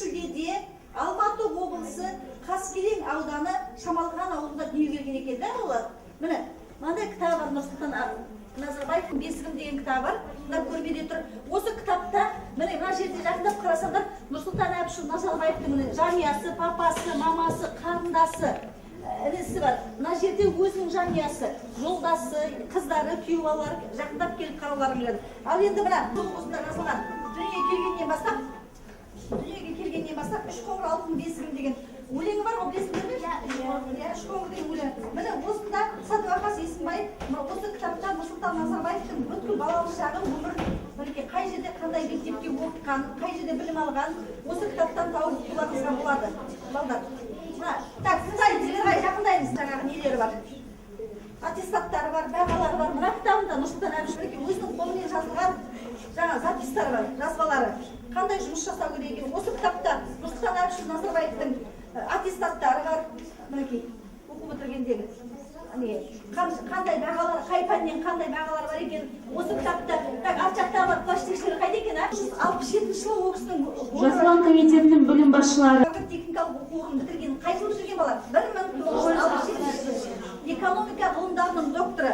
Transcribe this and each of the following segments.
шілдеде Алматы облысы Қаскелең ауданы Шамалған ауылында дүниеге келген екен да олар. Міне, мынандай кітап бар, Нұрсұлтан Назарбаевтың «Бесігім» деген кітап бар. Мына көрмеде тұр. Осы кітапта міне мына жерде жақындап қарасаңдар, Нұрсұлтан Әбішұлы Назарбаевтың жанұясы, папасы, мамасы, қарындасы, інісі бар. Мына жерде өзінің жанұясы, жолдасы, қыздары, күйеу балалары жақындап келіп қараулары келеді. Ал енді мына осында жазылған дүниеге келгеннен бастап үш қоңыр алтын бесігім деген өлеңі бар, ол бесігім емес? Үш қоңыр деген өлеңі. Міне осында Садуақас Есімбаев осы кітапта Нұрсұлтан Назарбаевтың бүткіл балалық шағы өмірін мінекей қай жерде қандай мектепте оқыған, қай жерде білім алған, осы кітаптан тауып оларыңызға болады. Балдар. Так, тыңдаймыз, жақындаймыз, жаңағы нелері бар. Аттестаттары бар, бағалары бар. Мына кітабында Нұрсұлтан Әбішұлы өзінің қолымен жазылған жаңа запистары бар, жазбалары. Қандай жұмыс жасау керек екен. Осы кітапта Нұрсұлтан Әбішұлы Назарбаевтың аттестаттары бар. Мінекей, оқу бітіргендегі. Қандай бағалары, қай пәннен қандай бағалары бар екен. Осы кітапта, арт жақтағы бар плаштекшілері қайда екен, 67 жылы ол кісінің Жасылан комитетінің білім басшылары. Техникалық оқу орнын бітірген, қай жылы бітірген балар? 1967 экономика ғылымдарының докторы,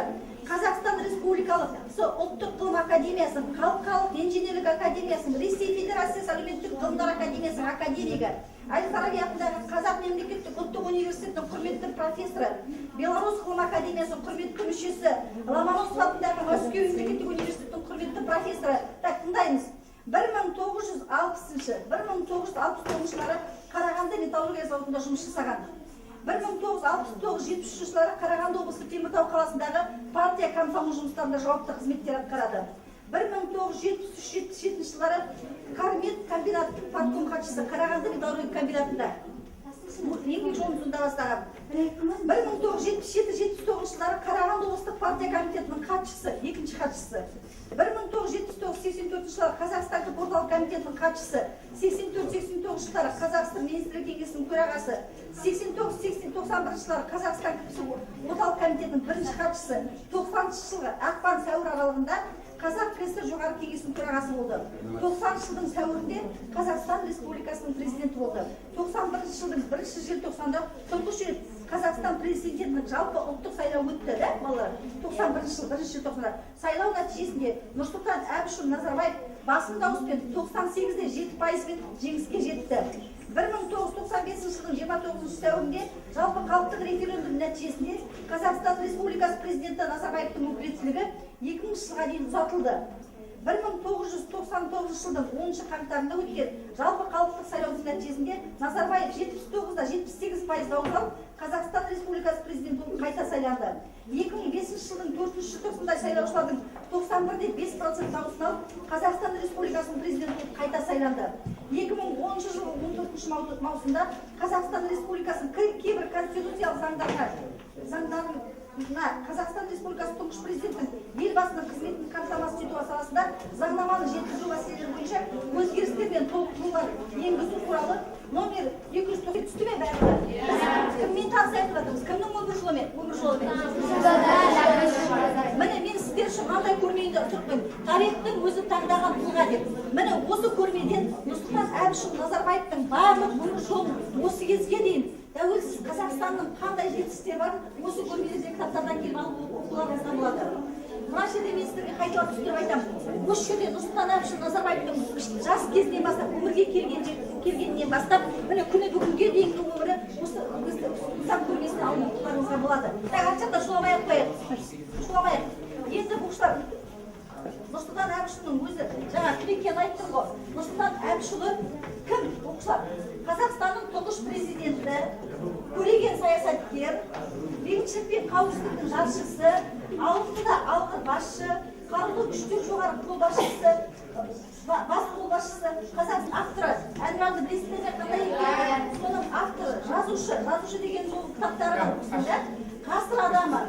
Қазақстан Республикалық ұлттық ғылым академиясы, халықаралық инженерлік академиясы, Ресей Федерациясы әлеуметтік ғылымдар академиясы академигі, Әл-Фараби атындағы Қазақ мемлекеттік ұлттық университетінің құрметті профессоры, Беларусь ғылым академиясының құрметті мүшесі, Ломоносов атындағы Мәскеу мемлекеттік университетінің құрметті профессоры. Так, тыңдаймыз. 1969 жылдары Қарағанды металлургия зауытында жұмыс жасаған. 1969-73 жылдары Қарағанды облысы Теміртау қаласындағы партия комсомол жұмыстарында жауапты қызметтер атқарады. 1973-77 жылдары Кармет комбинаттың партком хатшысы Қарағанды металлургия комбинатында еңбек жолын сонда бастаған. 1977-79 жылдары Қарағанды облыстық партия комитетінің хатшысы, екінші хатшысы. 1979-84 жылдары Қазақстан орталық комитетінің хатшысы, 84-89 жылдары Қазақстан министрлер кеңесінің төрағасы, 89-91 жылдары Қазақстан орталық комитетінің бірінші хатшысы, 90 жылғы ақпан-сәуір аралығында Қазақ КСР жоғары кеңесінің төрағасы болды. 90 жылдың сәуірінде Қазақстан Республикасының президенті болды. 91 жылдың 1 желтоқсанда тұңғыш рет Қазақстан президентінің жалпы ұлттық сайлау өтті, да, балалар? 91 жыл 1 желтоқсанда сайлау нәтижесінде Нұрсұлтан Әбішұлы Назарбаев басым дауыспен 98,7% жеңіске жетті. 1995 жылдың 29 сәуірінде жалпы халықтық референдум нәтижесінде Қазақстан Республикасы президенті Назарбаевтың өкілеттілігі 2000 жылға дейін ұзартылды. 1999 жылдың 10 қаңтарында өткен жалпы халықтық сайлаудың нәтижесінде Назарбаев 79,78% дауыс алып Қазақстан Республикасы президенті болып қайта сайланды. 2005 жылдың 4 желтоқсанда сайлаушылардың 91,5% дауысын алып Қазақстан Республикасының президенті болып қайта сайланды. 2010 жылы 14 маусымда Қазақстан Республикасының кейбір конституциялық заңдарына Қазақстан Республикасы тұңғыш президенттің елбасының қызметін қамтамасыз ету саласында заңнаманы жеткізу мәселелері бойынша өзгерістер мен толықтырулар енгізу туралы номер 290 түсті ме бәрі? Кіммен таныса айтып жатырмыз? Кімнің өмір жолымен? Міне мен сіздер үшін қандай көрмейді тұрмын. Тарихтың өзі таңдаған тұлға деп. Міне осы көрмеден Нұрсұлтан Әбішұлы Назарбаевтың барлық өмір жолын осы кезге дейін тәуелсіз Қазақстанның қандай жетістіктері бар, осы көрмелердегі кітаптардан келіп алып оқуларыңызға болады. Мына жерде мен сіздерге қайталап түсіндіріп айтамын. Осы жерде Нұрсұлтан Әбішұлы Назарбаевтың жас кезінен бастап өмірге келгеннен бастап, міне күні бүгінге дейінгі өмірі осы нысан көрмесіне алып оқуларыңызға болады. Арт жақта шуламай-ақ қояйық. Шуламай-ақ. Енді оқушылар Нұрсұлтан Әбішұлының өзі жаңа кім екенін айттым ғой. Нұрсұлтан Әбішұлы кім? Оқушылар Қазақстанның тұңғыш президенті, көреген саясаткер, бейбітшілік пен қауіпсіздіктің жаршысы, алғыр алғыр басшы, қарулы күштер жоғары қолбасшысы, бас қолбасшысы, Қазақстан авторы, әнұранды білесіздер қандай екен? Соның авторы, жазушы деген сол кітаптары бар. Ғасыр адамы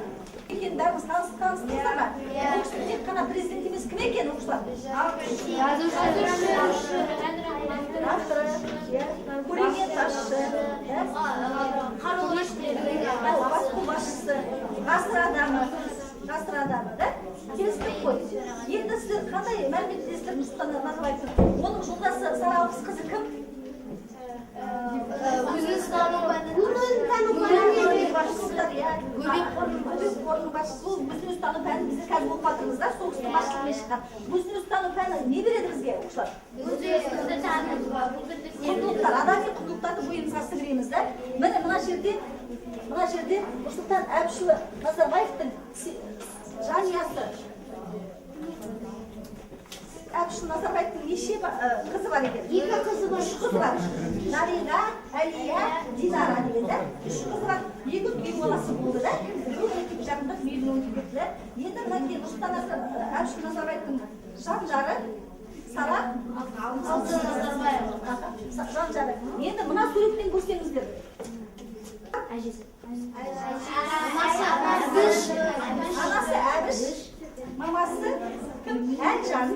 екен бәріміз таныстыңыздар ма? Ол кісі тек қана президент емес, кім екен оқушылар? Авторы, көреген басшы, қарулы бас қолбасшысы, ғасыр адамы, да? Келістік қой. Енді сіздер қандай мәлімет білесіздер Нұрсұлтан Назарбаевтың? қызы кім? Өзіңіз тану өзін-өзі тану пәні бізде қазір оқып жатырмыздар, соғыстың басшылығымен шыққан. Өзін-өзі тану пәні не береді бізге оқушылар? Құндылықтар, адами құндылықтарды бойымызға сіңіреміз да. Міне мына жерде Нұрсұлтан Әбішұлы Назарбаевтың жанұясы. Әбішұлы Назарбаевтың неше қызы бар екен? 2 қызы бар. 3 қызы бар. Нариға, Әлия, Динара деген да. 3 қызы бар. 2 баласы болды да. Мектеп жағында миллион кетті. Енді мынакей Нұрсұлтан Әбішұлы Назарбаевтың жан-жары Сара Назарбаева. Жан-жары. Енді мына суреттен көрсеңіздер. Анасы Әбіш, мамасы кім? Әлжан.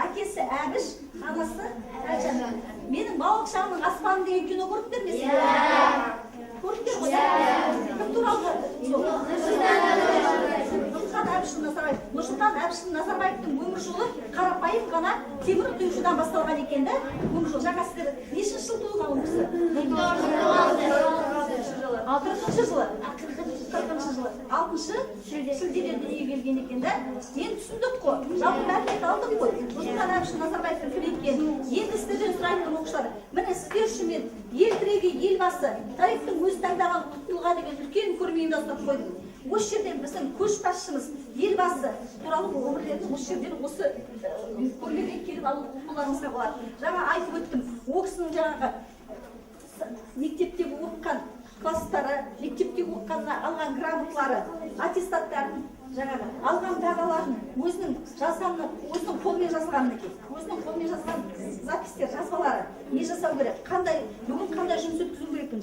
Әкесі Әбіш, анасы Әлжан. Менің балалық шағымның аспаны деген кино көрдіңдер ме? Көрдіңдер ғой? Кім туралы? Нұрсұлтан Әбішұлы Назарбаевтың өмір жолы қарапайым ғана темір құйғыдан басталған екен да. Өмір жолы жаңа сіздер нешінші жыл туылған ол кісі? 40-шы жылы. 6-шы шілдеде дүниеге келген екен да. Енді түсіндік қой, жалпы мәлімет алдық қой. Нұрсұлтан Әбішұлы Назарбаевтың кім екенін. Енді сіздерден сұрайтын оқушылар, міне сіздер үшін мен ел тірегі елбасы тарихтың өзі таңдаған құтылға деген үлкен көрме ұйымдастырып қойдым. Осы жерден біздің көшбасшымыз елбасы туралы өмірлерін осы жерден осы көрмеден келіп алуларыңызға болады. Жаңа айтып өттім, ол кісінің жаңағы мектептегі оқыған класстары, мектепте оқығанына алған грамоталары, аттестаттарын, жаңағы алған бағаларын өзінің жазғанына, өзінің қолмен жазған екен. Өзінің қолмен жазған запистер, жазбалары не жасау керек, бүгін қандай жұмыс өткізу керекпін.